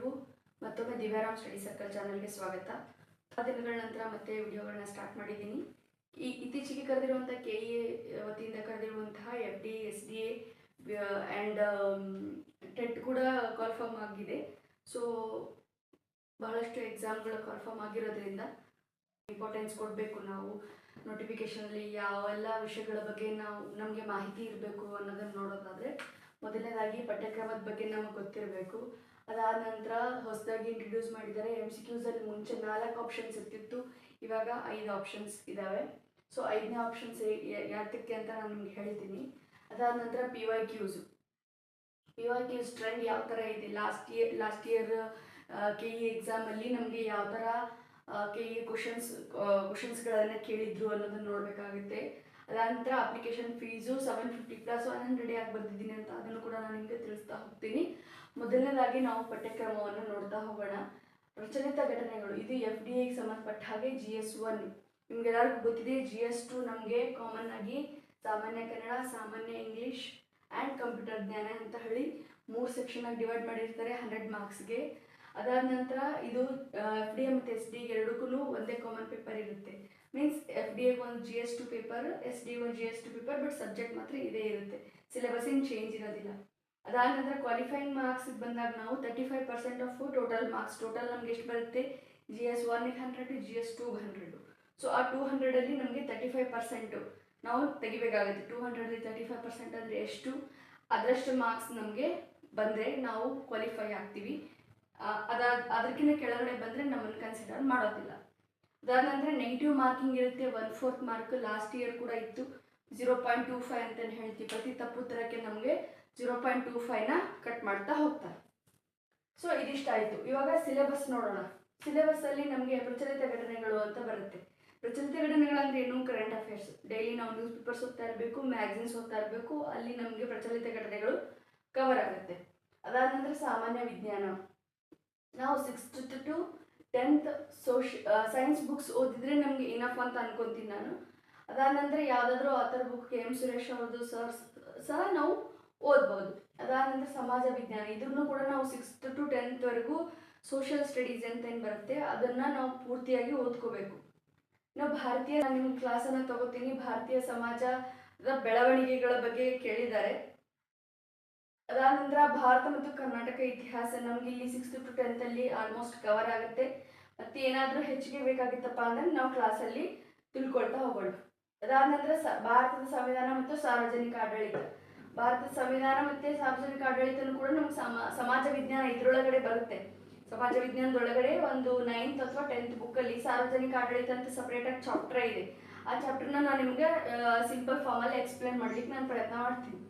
ಎಲ್ಲರಿಗೂ ಮತ್ತೊಮ್ಮೆ ದಿವ್ಯಾರಾಮ್ study circle ಚಾನಲ್ಗೆ ಸ್ವಾಗತ. ದಿನಗಳ ನಂತರ ಮತ್ತೆ ವಿಡಿಯೋಗಳನ್ನ ಸ್ಟಾರ್ಟ್ ಮಾಡಿದ್ದೀನಿ. ಇತ್ತೀಚೆಗೆ ಕರೆದಿರುವಂಥ KE ವತಿಯಿಂದ ಕರೆದಿರುವಂತಹ FD SDA ಆ್ಯಂಡ್ ಟೆಟ್ ಕೂಡ ಕನ್ಫರ್ಮ್ ಆಗಿದೆ. ಸೊ ಬಹಳಷ್ಟು ಎಕ್ಸಾಮ್ಗಳು ಕನ್ಫರ್ಮ್ ಆಗಿರೋದ್ರಿಂದ ಇಂಪಾರ್ಟೆನ್ಸ್ ಕೊಡಬೇಕು. ನಾವು ನೋಟಿಫಿಕೇಷನಲ್ಲಿ ಯಾವೆಲ್ಲ ವಿಷಯಗಳ ಬಗ್ಗೆ ನಮಗೆ ಮಾಹಿತಿ ಇರಬೇಕು ಅನ್ನೋದನ್ನು ನೋಡೋದಾದರೆ, ಮೊದಲನೇದಾಗಿ ಪಠ್ಯಕ್ರಮದ ಬಗ್ಗೆ ನಮಗೆ ಗೊತ್ತಿರಬೇಕು. ಅದಾದ ನಂತರ ಹೊಸದಾಗಿ ಇಂಟ್ರೊಡ್ಯೂಸ್ ಮಾಡಿದ್ದಾರೆ. MCQಸಲ್ಲಿ ಮುಂಚೆ 4 ಆಪ್ಷನ್ಸ್ ಇರ್ತಿತ್ತು, ಇವಾಗ 5 ಆಪ್ಷನ್ಸ್ ಇದ್ದಾವೆ. ಸೊ 5ನೇ ಆಪ್ಷನ್ಸ್ ಯಾತಕ್ಕೆ ಅಂತ ನಾನು ನಿಮ್ಗೆ ಹೇಳ್ತೀನಿ. ಅದಾದ ನಂತರ PYQs ಟ್ರೆಂಡ್ ಯಾವ ಥರ ಇದೆ, ಲಾಸ್ಟ್ ಇಯರ್ KE ಎಕ್ಸಾಮಲ್ಲಿ ನಮಗೆ ಯಾವ ಥರ KE ಕ್ವಶನ್ಸ್ಗಳನ್ನು ಕೇಳಿದ್ರು ಅನ್ನೋದನ್ನು ನೋಡಬೇಕಾಗುತ್ತೆ. ಅದಾದ ನಂತರ ಅಪ್ಲಿಕೇಶನ್ ಫೀಸು 750 + 100 ಯಾಕೆ ಬರ್ತಿದ್ದೀನಿ ಅಂತ ಅದನ್ನು ಕೂಡ ನಾನು ನಿಮಗೆ ತಿಳಿಸ್ತಾ ಹೋಗ್ತೀನಿ. ಮೊದಲನೇದಾಗಿ ನಾವು ಪಠ್ಯಕ್ರಮವನ್ನು ನೋಡ್ತಾ ಹೋಗೋಣ. ಪ್ರಚಲಿತ ಘಟನೆಗಳು, ಇದು FDAಗೆ ಸಂಬಂಧಪಟ್ಟ ಹಾಗೆ GS1. ನಿಮಗೆಲ್ಲರಿಗೂ ಗೊತ್ತಿದೆ. GS2 ನಮಗೆ ಕಾಮನ್ ಆಗಿ ಸಾಮಾನ್ಯ ಕನ್ನಡ, ಸಾಮಾನ್ಯ ಇಂಗ್ಲೀಷ್ ಆ್ಯಂಡ್ ಕಂಪ್ಯೂಟರ್ ಜ್ಞಾನ ಅಂತ ಹೇಳಿ 3 ಸೆಕ್ಷನಾಗಿ ಡಿವೈಡ್ ಮಾಡಿರ್ತಾರೆ 100 ಮಾರ್ಕ್ಸ್ಗೆ. ಅದಾದ ನಂತರ ಇದು FDA ಮತ್ತು SD ಎರಡಕ್ಕೂ ಒಂದೇ ಕಾಮನ್ ಪೇಪರ್ ಇರುತ್ತೆ. ಮೀನ್ಸ್ FDA ಒಂದು GS2 ಪೇಪರ್, SD ಒಂದು GS2 ಪೇಪರ್, ಬಟ್ ಸಬ್ಜೆಕ್ಟ್ ಮಾತ್ರ ಇದೇ ಇರುತ್ತೆ. ಸಿಲೆಬಸ್ ಏನು ಚೇಂಜ್ ಇರೋದಿಲ್ಲ. ಅದಾದ ನಂತರ ಕ್ವಾಲಿಫೈಯಿಂಗ್ ಮಾರ್ಕ್ಸ್ ಬಂದಾಗ ನಾವು 35% ಆಫ್ ಟೋಟಲ್ ಮಾರ್ಕ್ಸ್. ಟೋಟಲ್ ನಮ್ಗೆ ಎಷ್ಟು ಬರುತ್ತೆ? GS1ಗೆ 100, GS2ಗೆ 100. ಸೊ ಆ 200ಅಲ್ಲಿ ನಮಗೆ 35% ನಾವು ತೆಗಿಬೇಕಾಗುತ್ತೆ. 200ರಲ್ಲಿ 35% ಅಂದರೆ ಎಷ್ಟು? ಅದರಷ್ಟು ಮಾರ್ಕ್ಸ್ ನಮಗೆ ಬಂದರೆ ನಾವು ಕ್ವಾಲಿಫೈ ಆಗ್ತೀವಿ. ಅದಕ್ಕಿಂತ ಕೆಳಗಡೆ ಬಂದರೆ ನಮ್ಮನ್ನು ಕನ್ಸಿಡರ್ ಮಾಡೋದಿಲ್ಲ. ಅದಾದ ನಂತರ ನೆಗೆಟಿವ್ ಮಾರ್ಕಿಂಗ್ ಇರುತ್ತೆ. 1/4 ಮಾರ್ಕ್ ಲಾಸ್ಟ್ ಇಯರ್ ಕೂಡ ಇತ್ತು. 0.25 ಅಂತಲೇ ಹೇಳ್ತೀವಿ. ಪ್ರತಿ ತಪ್ಪು ಉತ್ತರಕ್ಕೆ ನಮಗೆ 0.25ನ ಕಟ್ ಮಾಡ್ತಾ ಹೋಗ್ತಾರೆ. ಸೊ ಇದಿಷ್ಟಾಯಿತು. ಇವಾಗ ಸಿಲೆಬಸ್ ನೋಡೋಣ. ಸಿಲೆಬಸ್ಸಲ್ಲಿ ನಮಗೆ ಪ್ರಚಲಿತ ಘಟನೆಗಳು ಅಂತ ಬರುತ್ತೆ. ಪ್ರಚಲಿತ ಘಟನೆಗಳಂದ್ರೆ ಏನು? Current affairs. ಡೈಲಿ ನಾವು ನ್ಯೂಸ್ ಪೇಪರ್ಸ್ ಓದ್ತಾ ಇರಬೇಕು, ಮ್ಯಾಗ್ಝಿನ್ಸ್ ಓದ್ತಾ ಇರಬೇಕು. ಅಲ್ಲಿ ನಮಗೆ ಪ್ರಚಲಿತ ಘಟನೆಗಳು ಕವರ್ ಆಗುತ್ತೆ. ಅದಾದ ನಂತರ ಸಾಮಾನ್ಯ ವಿಜ್ಞಾನ. ನಾವು 6th to 10th science books ಓದಿದ್ರೆ ನಮಗೆ ಇನಫ್ ಅಂತ ಅನ್ಕೊತೀನಿ ನಾನು. ಅದಾದ ನಂತರ ಯಾವುದಾದ್ರೂ ಆಥರ್ ಬುಕ್ KM ಸುರೇಶ್ ಅವ್ರದ್ದು ಸಹ ನಾವು ಓದ್ಬೋದು. ಅದಾದ ನಂತರ ಸಮಾಜ ವಿಜ್ಞಾನ, ಇದನ್ನು ಕೂಡ ನಾವು 6th to 10th ವರೆಗೂ ಸೋಷಿಯಲ್ ಸ್ಟಡೀಸ್ ಅಂತ ಏನು ಬರುತ್ತೆ ಅದನ್ನು ನಾವು ಪೂರ್ತಿಯಾಗಿ ಓದ್ಕೋಬೇಕು. ನಾವು ನಾನು ನಿಮ್ಮ ಕ್ಲಾಸನ್ನು ತಗೋತೀನಿ. ಭಾರತೀಯ ಸಮಾಜದ ಬೆಳವಣಿಗೆಗಳ ಬಗ್ಗೆ ಕೇಳಿದ್ದಾರೆ. ಅದಾದ ನಂತರ ಭಾರತ ಮತ್ತು ಕರ್ನಾಟಕ ಇತಿಹಾಸ ನಮ್ಗೆ ಇಲ್ಲಿ 6th to 10th ಅಲ್ಲಿ ಆಲ್ಮೋಸ್ಟ್ ಕವರ್ ಆಗುತ್ತೆ. ಮತ್ತೆ ಏನಾದರೂ ಹೆಚ್ಚಿಗೆ ಬೇಕಾಗಿತ್ತಪ್ಪ ಅಂದರೆ ನಾವು ಕ್ಲಾಸಲ್ಲಿ ತಿಳ್ಕೊಳ್ತಾ ಹೋಗೋಣ. ಅದಾದ ನಂತರ ಭಾರತದ ಸಂವಿಧಾನ ಮತ್ತು ಸಾರ್ವಜನಿಕ ಆಡಳಿತ. ಭಾರತದ ಸಂವಿಧಾನ ಮತ್ತು ಸಾರ್ವಜನಿಕ ಆಡಳಿತನೂ ಕೂಡ ನಮ್ಗೆ ಸಮಾಜ ವಿಜ್ಞಾನ ಇದರೊಳಗಡೆ ಬರುತ್ತೆ. ಸಮಾಜ ವಿಜ್ಞಾನದೊಳಗಡೆ ಒಂದು 9th ಅಥವಾ 10th ಬುಕ್ಕಲ್ಲಿ ಸಾರ್ವಜನಿಕ ಆಡಳಿತ ಅಂತ ಸಪ್ರೇಟಾಗಿ ಚಾಪ್ಟರ್ ಇದೆ. ಆ ಚಾಪ್ಟರ್ನ ನಾನು ನಿಮಗೆ ಸಿಂಪಲ್ ಫಾರ್ಮಲ್ಲಿ ಎಕ್ಸ್ಪ್ಲೇನ್ ಮಾಡಲಿಕ್ಕೆ ನಾನು ಪ್ರಯತ್ನ ಮಾಡ್ತೀನಿ.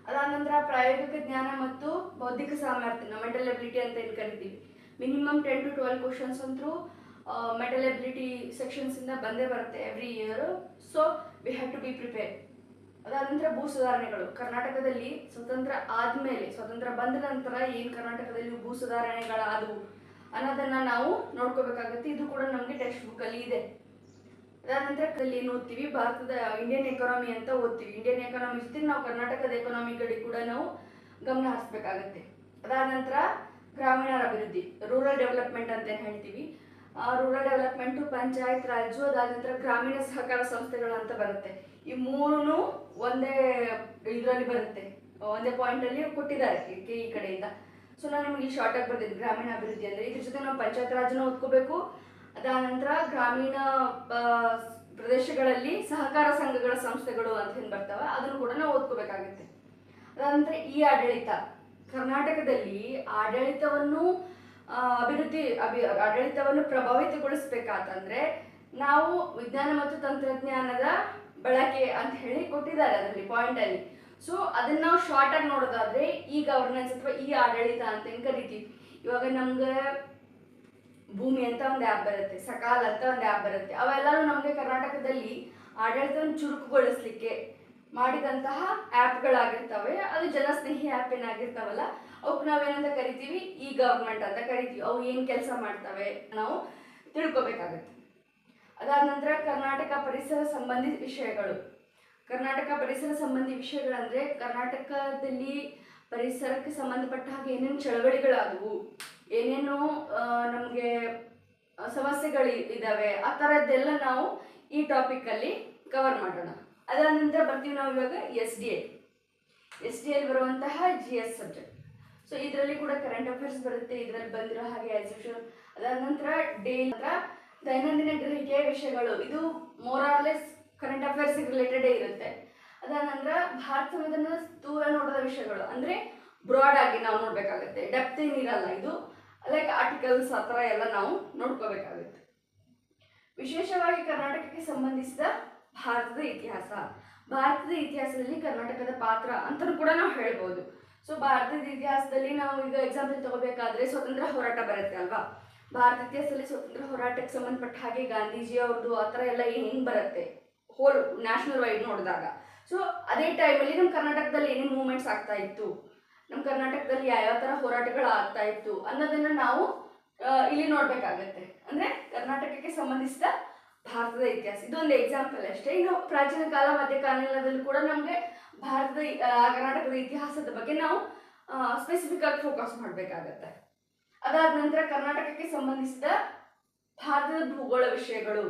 ಅದಾದ ನಂತರ ಪ್ರಾಯೋಗಿಕ ಜ್ಞಾನ ಮತ್ತು ಬೌದ್ಧಿಕ ಸಾಮರ್ಥ್ಯ, ಮೆಂಟಲ್ ಎಬಿಲಿಟಿ ಅಂತ ಏನು ಕರಿತೀವಿ. ಮಿನಿಮಮ್ 10 to 12 ಕ್ವಶನ್ಸ್ ಅಂತೂ ಮೆಂಟಲ್ ಎಬಿಲಿಟಿ ಸೆಕ್ಷನ್ಸಿಂದ ಬಂದೇ ಬರುತ್ತೆ every year. So we have to be prepare. ಅದಾದ ನಂತರ ಭೂ ಸುಧಾರಣೆಗಳು. ಕರ್ನಾಟಕದಲ್ಲಿ ಸ್ವತಂತ್ರ ಬಂದ ನಂತರ ಏನು ಕರ್ನಾಟಕದಲ್ಲಿ ಭೂ ಸುಧಾರಣೆಗಳಾದವು ಅನ್ನೋದನ್ನು ನಾವು ನೋಡ್ಕೋಬೇಕಾಗುತ್ತೆ. ಇದು ಕೂಡ ನಮಗೆ ಟೆಕ್ಸ್ಟ್ ಬುಕ್ಕಲ್ಲಿ ಇದೆ. ಅದಾದ ನಂತರ ಏನು ಓದ್ತೀವಿ? ಭಾರತದ ಇಂಡಿಯನ್ ಎಕಾನಮಿ ಅಂತ ಓದ್ತೀವಿ. ಇಂಡಿಯನ್ ಎಕಾನಮಿ ಜೊತೆ ನಾವು ಕರ್ನಾಟಕದ ಎಕಾನಮಿಗಳಿಗೆ ಕೂಡ ನಾವು ಗಮನ ಹರಿಸ್ಬೇಕಾಗತ್ತೆ. ಅದಾದ ನಂತರ ಗ್ರಾಮೀಣ ಅಭಿವೃದ್ಧಿ, ರೂರಲ್ ಡೆವಲಪ್ಮೆಂಟ್ ಅಂತ ಹೇಳ್ತೀವಿ. ರೂರಲ್ ಡೆವಲಪ್ಮೆಂಟು, ಪಂಚಾಯತ್ ರಾಜು, ಅದಾದ ನಂತರ ಗ್ರಾಮೀಣ ಸಹಕಾರ ಸಂಸ್ಥೆಗಳು ಅಂತ ಬರುತ್ತೆ. ಈ ಮೂರೂ ಒಂದೇ ಇದರಲ್ಲಿ ಬರುತ್ತೆ, ಒಂದೇ ಪಾಯಿಂಟಲ್ಲಿ ಕೊಟ್ಟಿದ್ದಾರೆ ಈ ಕಡೆಯಿಂದ. ಸೊ ನಾನು ನಿಮಗೆ ಶಾರ್ಟಾಗಿ ಬರ್ತೀನಿ. ಗ್ರಾಮೀಣ ಅಭಿವೃದ್ಧಿ ಅಂದರೆ ಇದ್ರ ಜೊತೆ ನಾವು ಪಂಚಾಯತ್ ರಾಜನ್ನು ಓದ್ಕೋಬೇಕು. ಅದಾದ ನಂತರ ಗ್ರಾಮೀಣ ಪ್ರದೇಶಗಳಲ್ಲಿ ಸಹಕಾರ ಸಂಘಗಳ ಸಂಸ್ಥೆಗಳು ಅಂತ ಏನು ಬರ್ತವೆ ಅದನ್ನು ಕೂಡ ನಾವು ಓದ್ಕೋಬೇಕಾಗುತ್ತೆ. ಅದಾದ ನಂತರ ಆಡಳಿತ. ಕರ್ನಾಟಕದಲ್ಲಿ ಆಡಳಿತವನ್ನು ಪ್ರಭಾವಿತಗೊಳಿಸ್ಬೇಕಾತಂದ್ರೆ ನಾವು ವಿಜ್ಞಾನ ಮತ್ತು ತಂತ್ರಜ್ಞಾನದ ಬಳಕೆ ಅಂತ ಹೇಳಿ ಕೊಟ್ಟಿದ್ದಾರೆ ಅದರಲ್ಲಿ ಪಾಯಿಂಟಲ್ಲಿ. ಸೊ ಅದನ್ನು ನಾವು ಶಾರ್ಟಾಗಿ ನೋಡೋದಾದರೆ ಗವರ್ನೆನ್ಸ್ ಅಥವಾ ಆಡಳಿತ ಅಂತ ಏನು ಕರಿತೀವಿ. ಇವಾಗ ನಮ್ಗೆ ಭೂಮಿ ಅಂತ ಒಂದು ಆ್ಯಪ್ ಬರುತ್ತೆ, ಸಕಾಲ್ ಅಂತ ಒಂದು ಆ್ಯಪ್ ಬರುತ್ತೆ. ಅವೆಲ್ಲರೂ ನಮಗೆ ಕರ್ನಾಟಕದಲ್ಲಿ ಆಡಳಿತವನ್ನು ಚುರುಕುಗೊಳಿಸ್ಲಿಕ್ಕೆ ಮಾಡಿದಂತಹ ಆ್ಯಪ್ಗಳಾಗಿರ್ತವೆ. ಅದು ಜನಸ್ನೇಹಿ ಆ್ಯಪ್ ಏನಾಗಿರ್ತಾವಲ್ಲ ಅವಕ್ಕೆ ನಾವೇನಂತ ಕರಿತೀವಿ? ಗವರ್ಮೆಂಟ್ ಅಂತ ಕರಿತೀವಿ. ಅವು ಏನು ಕೆಲಸ ಮಾಡ್ತವೆ ನಾವು ತಿಳ್ಕೊಬೇಕಾಗುತ್ತೆ. ಅದಾದ ನಂತರ ಕರ್ನಾಟಕ ಪರಿಸರ ಸಂಬಂಧಿ ವಿಷಯಗಳು. ಕರ್ನಾಟಕದಲ್ಲಿ ಪರಿಸರಕ್ಕೆ ಸಂಬಂಧಪಟ್ಟ ಹಾಗೆ ಏನೇನು ಚಳವಳಿಗಳಾದವು, ಏನೇನು ನಮಗೆ ಸಮಸ್ಯೆಗಳು ಇದ್ದಾವೆ ಆ ಥರದ್ದೆಲ್ಲ ನಾವು ಈ ಟಾಪಿಕಲ್ಲಿ ಕವರ್ ಮಾಡೋಣ. ಅದಾದ ನಂತರ ಬರ್ತೀವಿ ನಾವು ಇವಾಗ ಎಸ್ ಡಿ ಎಲ್ ಬರುವಂತಹ GS ಸಬ್ಜೆಕ್ಟ್. ಸೊ ಇದರಲ್ಲಿ ಕೂಡ ಕರೆಂಟ್ ಅಫೇರ್ಸ್ ಬರುತ್ತೆ, ಇದರಲ್ಲಿ ಬಂದಿರೋ ಹಾಗೆ ಆಸ್ ಯೂಶುವಲ್. ಅದಾದ ನಂತರ ದೈನಂದಿನ ಗ್ರಹಿಕೆಯ ವಿಷಯಗಳು, ಇದು more or less current affairs related ಇರುತ್ತೆ. ಅದಾದ ನಂತರ ಭಾರತ ಸಂವಿಧಾನದ ಸ್ಥೂಲ ನೋಟದ ವಿಷಯಗಳು, ಅಂದರೆ ಬ್ರಾಡ್ ಆಗಿ ನಾವು ನೋಡಬೇಕಾಗುತ್ತೆ, ಡೆಪ್ತ್ ಏನಿರಲ್ಲ, ಇದು ಲೈಕ್ ಆರ್ಟಿಕಲ್ಸ್ ಆ ಥರ ಎಲ್ಲ ನಾವು ನೋಡ್ಕೋಬೇಕಾಗುತ್ತೆ. ವಿಶೇಷವಾಗಿ ಕರ್ನಾಟಕಕ್ಕೆ ಸಂಬಂಧಿಸಿದ ಭಾರತದ ಇತಿಹಾಸದಲ್ಲಿ ಕರ್ನಾಟಕದ ಪಾತ್ರ ಅಂತಲೂ ಕೂಡ ನಾವು ಹೇಳ್ಬೋದು. ಸೊ ಭಾರತದ ಇತಿಹಾಸದಲ್ಲಿ ನಾವು ಈಗ ಎಕ್ಸಾಂಪಲ್ ತಗೋಬೇಕಾದ್ರೆ ಸ್ವತಂತ್ರ ಹೋರಾಟ ಬರುತ್ತೆ ಅಲ್ವಾ. ಭಾರತ ಇತಿಹಾಸದಲ್ಲಿ ಸ್ವತಂತ್ರ ಹೋರಾಟಕ್ಕೆ ಸಂಬಂಧಪಟ್ಟ ಹಾಗೆ ಗಾಂಧೀಜಿ ಅವ್ರದ್ದು ಆ ಥರ ಎಲ್ಲ ಹೆಂಗೆ ಬರುತ್ತೆ ಹೋಲ್ ನ್ಯಾಷನಲ್ ವೈಡ್ ನೋಡಿದಾಗ. ಸೊ ಅದೇ ಟೈಮಲ್ಲಿ ನಮ್ಮ ಕರ್ನಾಟಕದಲ್ಲಿ ಏನೇನು ಮೂವ್ಮೆಂಟ್ಸ್ ಆಗ್ತಾ ಇತ್ತು, ನಮ್ಮ ಕರ್ನಾಟಕದಲ್ಲಿ ಯಾವ್ಯಾವ ಥರ ಹೋರಾಟಗಳು ಆಗ್ತಾ ಇತ್ತು ಅನ್ನೋದನ್ನು ನಾವು ಇಲ್ಲಿ ನೋಡಬೇಕಾಗತ್ತೆ. ಅಂದರೆ ಕರ್ನಾಟಕಕ್ಕೆ ಸಂಬಂಧಿಸಿದ ಭಾರತದ ಇತಿಹಾಸ ಇದೊಂದು ಎಕ್ಸಾಂಪಲ್ ಅಷ್ಟೇ. ಇನ್ನು ಪ್ರಾಚೀನ ಕಾಲ ಮಧ್ಯಕಾಲೀನದಲ್ಲಿ ಕೂಡ ನಮಗೆ ಕರ್ನಾಟಕದ ಇತಿಹಾಸದ ಬಗ್ಗೆ ನಾವು ಸ್ಪೆಸಿಫಿಕ್ ಆಗಿ ಫೋಕಸ್ ಮಾಡಬೇಕಾಗತ್ತೆ. ಅದಾದ ನಂತರ ಕರ್ನಾಟಕಕ್ಕೆ ಸಂಬಂಧಿಸಿದ ಭಾರತದ ಭೂಗೋಳ ವಿಷಯಗಳು.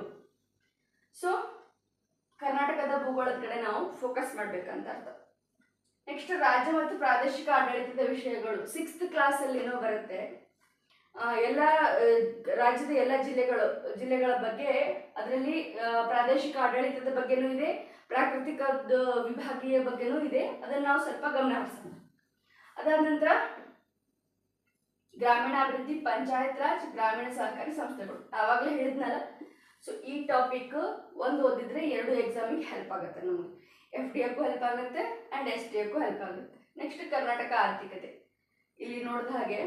ಸೊ ಕರ್ನಾಟಕದ ಭೂಗೋಳದ ಕಡೆ ನಾವು ಫೋಕಸ್ ಮಾಡ್ಬೇಕಂತ ಅರ್ಥ. ನೆಕ್ಸ್ಟ್ ರಾಜ್ಯ ಮತ್ತು ಪ್ರಾದೇಶಿಕ ಆಡಳಿತದ ವಿಷಯಗಳು 6th ಕ್ಲಾಸಲ್ಲಿ ಏನೋ ಬರುತ್ತೆ. ಎಲ್ಲ ರಾಜ್ಯದ ಎಲ್ಲ ಜಿಲ್ಲೆಗಳ ಬಗ್ಗೆ, ಅದರಲ್ಲಿ ಪ್ರಾದೇಶಿಕ ಆಡಳಿತದ ಬಗ್ಗೆನೂ ಇದೆ, ಪ್ರಾಕೃತಿಕ ವಿಭಾಗೀಯ ಬಗ್ಗೆನೂ ಇದೆ. ಅದನ್ನು ನಾವು ಸ್ವಲ್ಪ ಗಮನ ಹರಿಸೋಣ. ಅದಾದ ನಂತರ ಗ್ರಾಮೀಣಾಭಿವೃದ್ಧಿ, ಪಂಚಾಯತ್ ರಾಜ್, ಗ್ರಾಮೀಣ ಸಹಕಾರಿ ಸಂಸ್ಥೆಗಳು ಆವಾಗಲೇ ಹೇಳಿದ್ನಲ್ಲ. ಸೊ ಈ ಟಾಪಿಕ್ ಒಂದು ಓದಿದ್ರೆ 2 ಎಕ್ಸಾಮಿಗೆ ಹೆಲ್ಪ್ ಆಗುತ್ತೆ ನಮಗೆ. FDAಕ್ಕೂ ಹೆಲ್ಪ್ ಆಗುತ್ತೆ ಆ್ಯಂಡ್ SDAಕ್ಕೂ ಹೆಲ್ಪ್ ಆಗುತ್ತೆ. ನೆಕ್ಸ್ಟ್ ಕರ್ನಾಟಕ ಆರ್ಥಿಕತೆ, ಇಲ್ಲಿ ನೋಡಿದ ಹಾಗೆ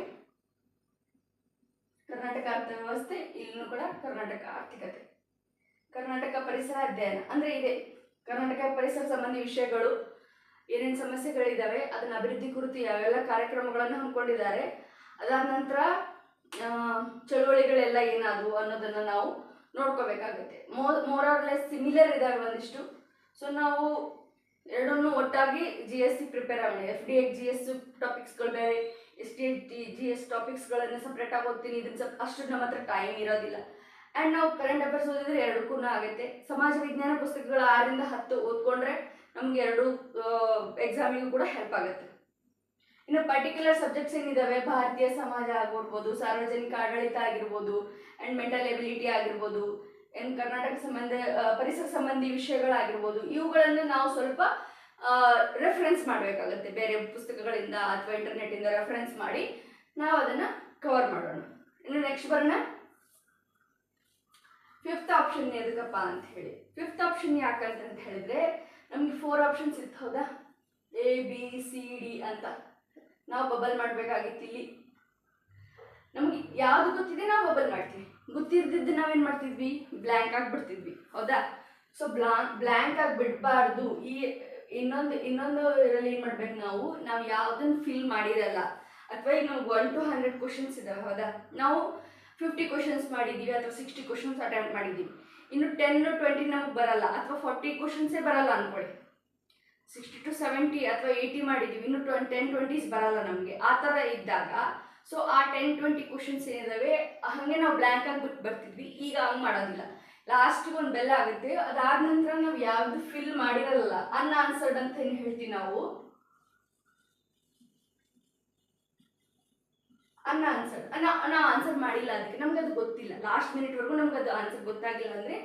ಕರ್ನಾಟಕ ಅರ್ಥವ್ಯವಸ್ಥೆ, ಇಲ್ಲಿನೂ ಕೂಡ ಕರ್ನಾಟಕ ಆರ್ಥಿಕತೆ. ಕರ್ನಾಟಕ ಪರಿಸರ ಅಧ್ಯಯನ ಅಂದರೆ ಇದೆ ಕರ್ನಾಟಕ ಪರಿಸರ ಸಂಬಂಧಿ ವಿಷಯಗಳು, ಏನೇನು ಸಮಸ್ಯೆಗಳಿದ್ದಾವೆ, ಅದನ್ನ ಅಭಿವೃದ್ಧಿ ಕುರಿತು ಯಾವೆಲ್ಲ ಕಾರ್ಯಕ್ರಮಗಳನ್ನು ಹಮ್ಮಿಕೊಂಡಿದ್ದಾರೆ, ಅದಾದ ನಂತರ ಚಳುವಳಿಗಳೆಲ್ಲ ಏನಾದವು ಅನ್ನೋದನ್ನು ನಾವು ನೋಡ್ಕೋಬೇಕಾಗುತ್ತೆ. ಮೋರ್ ಆರ್ ಲೆಸ್ ಸಿಮಿಲರ್ ಇದ್ದಾವೆ ಒಂದಿಷ್ಟು. ಸೊ ನಾವು ಎರಡನ್ನೂ ಒಟ್ಟಾಗಿ GSC ಪ್ರಿಪೇರ್ ಆಗೋಣ. FDA GS ಟಾಪಿಕ್ಸ್ಗಳು ಬೇರೆ, SDA GS ಟಾಪಿಕ್ಸ್ಗಳನ್ನು ಸಪ್ರೇಟಾಗಿ ಓದ್ತೀನಿ. ಇದನ್ನು ಅಷ್ಟು ನಮ್ಮ ಹತ್ರ ಟೈಮ್ ಇರೋದಿಲ್ಲ. ಆ್ಯಂಡ್ ನಾವು ಕರೆಂಟ್ ಅಫೇರ್ಸ್ ಓದಿದ್ರೆ 2ಕ್ಕೂ ಆಗುತ್ತೆ. ಸಮಾಜ ವಿಜ್ಞಾನ ಪುಸ್ತಕಗಳು 6ರಿಂದ 10 ಓದ್ಕೊಂಡ್ರೆ ನಮಗೆ 2 ಎಕ್ಸಾಮಿಗೂ ಕೂಡ ಹೆಲ್ಪ್ ಆಗುತ್ತೆ. ಇನ್ನು ಪರ್ಟಿಕ್ಯುಲರ್ ಸಬ್ಜೆಕ್ಟ್ಸ್ ಏನಿದ್ದಾವೆ, ಭಾರತೀಯ ಸಮಾಜ ಆಗಿರ್ಬೋದು, ಸಾರ್ವಜನಿಕ ಆಡಳಿತ ಆಗಿರ್ಬೋದು, ಆ್ಯಂಡ್ ಮೆಂಟಲ್ ಎಬಿಲಿಟಿ ಆಗಿರ್ಬೋದು, ಕರ್ನಾಟಕ ಪರಿಸರ ಸಂಬಂಧಿ ವಿಷಯಗಳಾಗಿರ್ಬೋದು, ಇವುಗಳನ್ನು ನಾವು ಸ್ವಲ್ಪ ರೆಫರೆನ್ಸ್ ಮಾಡಬೇಕಾಗುತ್ತೆ. ಬೇರೆ ಪುಸ್ತಕಗಳಿಂದ ಅಥವಾ ಇಂಟರ್ನೆಟ್ಟಿಂದ ರೆಫರೆನ್ಸ್ ಮಾಡಿ ನಾವು ಅದನ್ನು ಕವರ್ ಮಾಡೋಣ. ಇನ್ನು ನೆಕ್ಸ್ಟ್ ಬರೋಣ 5th ಆಪ್ಷನ್ ಎದಕ್ಕಪ್ಪ ಅಂತ ಹೇಳಿ. 5th ಆಪ್ಷನ್ ಯಾಕಂತ ಹೇಳಿದ್ರೆ ನಮಗೆ 4 ಆಪ್ಷನ್ಸ್ ಇತ್ತು ಹೌದಾ, ABCD ಅಂತ. ನಾವು ಬಬಲ್ ಮಾಡಬೇಕಾಗಿತ್ತು. ಇಲ್ಲಿ ನಮಗೆ ಯಾವುದು ಗೊತ್ತಿದೆ ನಾವು ಬಬಲ್ ಮಾಡ್ತೀವಿ, ಗೊತ್ತಿರ್ದಿದ್ದು ನಾವೇನು ಮಾಡ್ತಿದ್ವಿ, ಬ್ಲ್ಯಾಂಕ್ ಆಗಿಬಿಡ್ತಿದ್ವಿ ಹೌದಾ. ಸೊ ಬ್ಲ್ಯಾಂಕ್ ಆಗಿ ಬಿಡಬಾರ್ದು. ಈ ಇನ್ನೊಂದು ಇದರಲ್ಲಿ ಏನು ಮಾಡ್ಬೇಕು, ನಾವು ಯಾವುದನ್ನು ಫಿಲ್ ಮಾಡಿರಲ್ಲ, ಅಥವಾ ಈಗ ನಾವು 1 to 100 ಕ್ವಶನ್ಸ್ ಇದ್ದಾವೆ ಹೌದಾ, ನಾವು 50 ಕ್ವಶನ್ಸ್ ಮಾಡಿದ್ದೀವಿ ಅಥವಾ 60 ಕ್ವಶನ್ಸ್ ಅಟೆಂಪ್ಟ್ ಮಾಡಿದ್ದೀವಿ. ಇನ್ನು 10 to 20 ನಮಗೆ ಬರಲ್ಲ, ಅಥವಾ 40 ಕ್ವಶನ್ಸೇ ಬರಲ್ಲ ಅಂದ್ಕೊಳ್ಳಿ. 60 to 70 ಅಥವಾ 80 ಮಾಡಿದ್ದೀವಿ, ಇನ್ನು 10-20s ಬರಲ್ಲ ನಮಗೆ. ಆ ಥರ ಇದ್ದಾಗ ಸೊ ಆ 10-20 ಕ್ವಶನ್ಸ್ ಏನಿದಾವೆ ಹಾಗೆ ನಾವು ಬ್ಲ್ಯಾಂಕ್ ಆಗಿ ಬಿಟ್ಟು ಬರ್ತಿದ್ವಿ. ಈಗ ಹಂಗೆ ಮಾಡೋದಿಲ್ಲ, ಲಾಸ್ಟಿಗೆ ಒಂದು ಬೆಲ್ಲ ಆಗುತ್ತೆ. ಅದಾದ ನಂತರ ನಾವು ಯಾವುದು ಫಿಲ್ ಮಾಡಿರಲ್ಲ, ಅನ್ಆನ್ಸರ್ಡ್ ಅಂತ ಏನು ಹೇಳ್ತೀವಿ ನಾವು, ಅನ್ಆನ್ಸರ್ಡ್. ನಾವು ಆನ್ಸರ್ ಮಾಡಿಲ್ಲ, ಅದಕ್ಕೆ ನಮ್ಗೆ ಅದು ಗೊತ್ತಿಲ್ಲ, ಲಾಸ್ಟ್ ಮಿನಿಟ್ವರೆಗೂ ನಮ್ಗೆ ಅದು ಆನ್ಸರ್ ಗೊತ್ತಾಗಿಲ್ಲ ಅಂದರೆ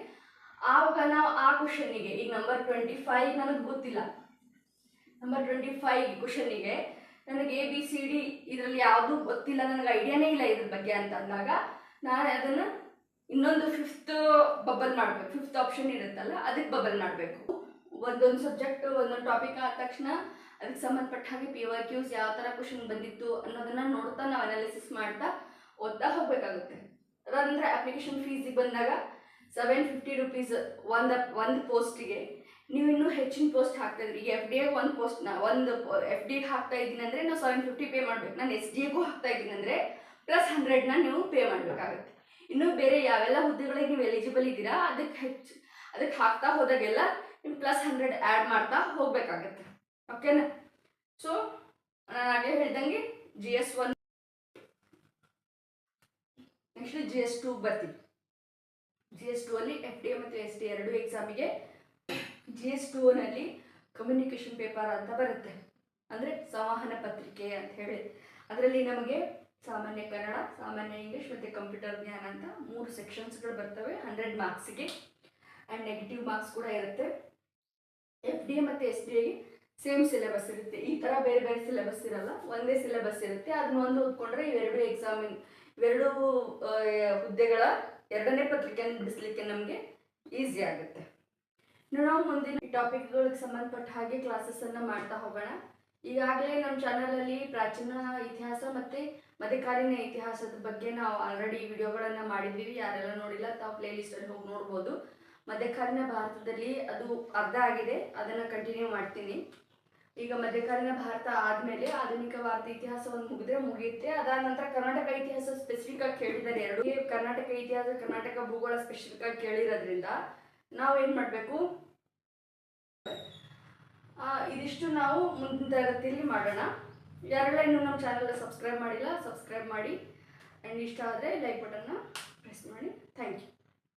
ಆವಾಗ ನಾವು ಆ ಕ್ವಶನಿಗೆ, ಈಗ ನಂಬರ್ 25 ನನಗೆ ಗೊತ್ತಿಲ್ಲ, ನಂಬರ್ 25 ಕ್ವಶನಿಗೆ ನನಗೆ ABCD ಇದರಲ್ಲಿ ಯಾವುದೂ ಗೊತ್ತಿಲ್ಲ, ನನಗೆ ಐಡಿಯಾನೇ ಇಲ್ಲ ಇದ್ರ ಬಗ್ಗೆ ಅಂತ ಅಂದಾಗ ನಾನು ಅದನ್ನು ಇನ್ನೊಂದು 5th ಬಬಲ್ ಮಾಡಬೇಕು. 5th ಆಪ್ಷನ್ ಇರುತ್ತಲ್ಲ ಅದಕ್ಕೆ ಬಬಲ್ ಮಾಡಬೇಕು. ಒಂದೊಂದು ಸಬ್ಜೆಕ್ಟ್ ಒಂದೊಂದು ಟಾಪಿಕ್ ಆದ ತಕ್ಷಣ ಅದಕ್ಕೆ ಸಂಬಂಧಪಟ್ಟ ಹಾಗೆ PYQs ಯಾವ ಥರ ಕ್ವಶನ್ ಬಂದಿತ್ತು ಅನ್ನೋದನ್ನು ನೋಡ್ತಾ ನಾವು ಅನಾಲಿಸಿಸ್ ಮಾಡ್ತಾ ಓದ್ತಾ ಹೋಗಬೇಕಾಗುತ್ತೆ. ಅದಾದಂದರೆ ಅಪ್ಲಿಕೇಶನ್ ಫೀಸಿಗೆ ಬಂದಾಗ 750 ರೂಪೀಸ್ ಒಂದು ಪೋಸ್ಟಿಗೆ. ನೀವು ಇನ್ನೂ ಹೆಚ್ಚಿನ ಪೋಸ್ಟ್ ಹಾಕ್ತಾಯಿದ್ರಿ, ಈಗ FDA ಒಂದು ಪೋಸ್ಟ್ನ FDA ಹಾಕ್ತಾ ಇದ್ದೀನಿ ಅಂದರೆ ನಾವು 750 ಪೇ ಮಾಡಬೇಕು. ನಾನು SDAಗೂ ಹಾಕ್ತಾ ಇದ್ದೀನಿ ಅಂದರೆ +100ನ ನೀವು ಪೇ ಮಾಡಬೇಕಾಗುತ್ತೆ. ಇನ್ನು ಬೇರೆ ಯಾವೆಲ್ಲ ಹುದ್ದೆಗಳಿಗೆ ನೀವು ಎಲಿಜಿಬಲ್ ಇದ್ದೀರಾ ಅದಕ್ಕೆ ಹಾಕ್ತಾ ಹೋದಾಗೆಲ್ಲ ನೀವು +100 ಆ್ಯಡ್ ಮಾಡ್ತಾ ಹೋಗಬೇಕಾಗತ್ತೆ. ಓಕೆನಾ. ಸೊ ನಾನು ಆಗಲೇ ಹೇಳ್ದಂಗೆ GS1 ನೆಕ್ಸ್ಟ್ GS2 ಬರ್ತೀವಿ. GS2 ಅಲ್ಲಿ FDA ಮತ್ತು SDA ಎರಡು ಎಕ್ಸಾಮಿಗೆ GS2 ನಲ್ಲಿ ಕಮ್ಯುನಿಕೇಷನ್ ಪೇಪರ್ ಅಂತ ಬರುತ್ತೆ, ಅಂದರೆ ಸಂವಹನ ಪತ್ರಿಕೆ ಅಂತ ಹೇಳಿ. ಅದರಲ್ಲಿ ನಮಗೆ ಸಾಮಾನ್ಯ ಕನ್ನಡ, ಸಾಮಾನ್ಯ ಇಂಗ್ಲೀಷ್ ಮತ್ತು ಕಂಪ್ಯೂಟರ್ ಜ್ಞಾನ ಅಂತ 3 ಸೆಕ್ಷನ್ಸ್ಗಳು ಬರ್ತವೆ 100 ಮಾರ್ಕ್ಸಿಗೆ. ಆ್ಯಂಡ್ ನೆಗೆಟಿವ್ ಮಾರ್ಕ್ಸ್ ಕೂಡ ಇರುತ್ತೆ. FDA ಮತ್ತು SDAಗೆ ಸೇಮ್ ಸಿಲೆಬಸ್ ಇರುತ್ತೆ, ಈ ಥರ ಬೇರೆ ಬೇರೆ ಸಿಲೆಬಸ್ ಇರಲ್ಲ, ಒಂದೇ ಸಿಲೆಬಸ್ ಇರುತ್ತೆ. ಅದನ್ನ ಒಂದು ಓದ್ಕೊಂಡ್ರೆ ಇವೆರಡು ಹುದ್ದೆಗಳ ಎರಡನೇ ಪತ್ರಿಕೆಯನ್ನು ಬಿಡಿಸ್ಲಿಕ್ಕೆ ನಮಗೆ ಈಸಿ ಆಗುತ್ತೆ. ನಾವು ಮುಂದಿನ ಟಾಪಿಕ್ಗಳಿಗೆ ಸಂಬಂಧಪಟ್ಟ ಹಾಗೆ ಕ್ಲಾಸಸ್ಸನ್ನು ಮಾಡ್ತಾ ಹೋಗೋಣ. ಈಗಾಗಲೇ ನಮ್ಮ ಚಾನಲಲ್ಲಿ ಪ್ರಾಚೀನ ಇತಿಹಾಸ ಮತ್ತು ಮಧ್ಯಕಾಲೀನ ಇತಿಹಾಸದ ಬಗ್ಗೆ ನಾವು ಆಲ್ರೆಡಿ ವಿಡಿಯೋಗಳನ್ನು ಮಾಡಿದ್ದೀವಿ. ಯಾರೆಲ್ಲ ನೋಡಿಲ್ಲ ತಾವು ಪ್ಲೇ ಲಿಸ್ಟಲ್ಲಿ ಹೋಗಿ ನೋಡ್ಬೋದು. ಮಧ್ಯಕಾಲೀನ ಭಾರತದಲ್ಲಿ ಅದು ಅರ್ಧ ಆಗಿದೆ, ಅದನ್ನು ಕಂಟಿನ್ಯೂ ಮಾಡ್ತೀನಿ. ಈಗ ಮಧ್ಯಕಾಲೀನ ಭಾರತ ಆದಮೇಲೆ ಆಧುನಿಕ ಭಾರತ ಇತಿಹಾಸ ಒಂದು ಮುಗಿಯುತ್ತೆ. ಅದಾದ ನಂತರ ಕರ್ನಾಟಕ ಇತಿಹಾಸ ಸ್ಪೆಸಿಫಿಕ್ ಆಗಿ ಕೇಳಿದ್ದಾರೆ. ಎರಡು ಕರ್ನಾಟಕ ಇತಿಹಾಸ, ಕರ್ನಾಟಕ ಭೂಗೋಳ ಸ್ಪೆಸಿಫಿಕ್ ಆಗಿ ಕೇಳಿರೋದ್ರಿಂದ ನಾವೇನು ಮಾಡಬೇಕು, ಇದಿಷ್ಟು ನಾವು ಮುಂದಿನ ತರಗತಿಯಲ್ಲಿ ಮಾಡೋಣ. ಯಾರೆಲ್ಲ ಇನ್ನೂ ನಮ್ಮ ಚಾನಲ್ನ ಸಬ್ಸ್ಕ್ರೈಬ್ ಮಾಡಿಲ್ಲ, ಸಬ್ಸ್ಕ್ರೈಬ್ ಮಾಡಿ. ಆ್ಯಂಡ್ ಇಷ್ಟ ಆದರೆ ಲೈಕ್ ಬಟನ್ನ ಪ್ರೆಸ್ ಮಾಡಿ. Thank you.